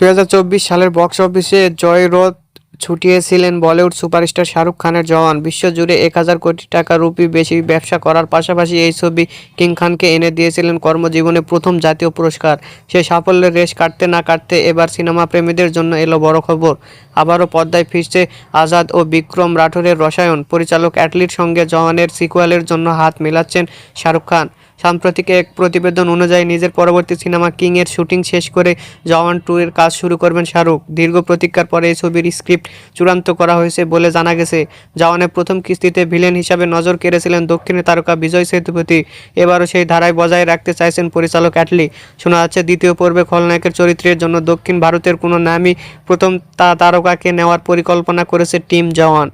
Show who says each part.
Speaker 1: 2024 সালের বক্স অফিসে জয়রথ ছুটিয়েছিলেন বলিউড সুপারস্টার শাহরুখ খানের জওয়ান। বিশ্বজুড়ে 1000 কোটি টাকা রুপি বেশি ব্যবসা করার পাশাপাশি এই ছবি কিং খানকে এনে দিয়েছিলেন কর্মজীবনে প্রথম জাতীয় পুরস্কার। সেই সাফল্যের রেশ কাটতে না কাটতে এবার সিনেমা প্রেমীদের জন্য এলো বড় খবর। আবারও পর্দায় ফিরছে আজাদ ও বিক্রম রাঠোরের রসায়ন। পরিচালক অ্যাটলির সঙ্গে জওয়ানের সিকুয়েলের জন্য হাত মেলাচ্ছেন শাহরুখ খান। সাম্প্রতিক এক প্রতিবেদন অনুযায়ী নিজের পরবর্তী সিনেমা কিংয়ের শুটিং শেষ করে জওয়ান 2 এর কাজ শুরু করবেন শাহরুখ। দীর্ঘ প্রতীক্ষার পরে এই ছবির স্ক্রিপ্ট চূড়ান্ত করা হয়েছে বলে জানা গেছে। জওয়ানের প্রথম কিস্তিতে ভিলেন হিসাবে নজর কেড়েছিলেন দক্ষিণী তারকা বিজয় সেতুপতি। এবারও সেই ধারায় বজায় রাখতে চাইছেন পরিচালক অ্যাটলি। শোনা যাচ্ছে দ্বিতীয় পর্বে খলনায়কের চরিত্রের জন্য দক্ষিণ ভারতের কোনো নামী প্রথম তারকাকে নেওয়ার পরিকল্পনা করেছে টিম জওয়ান।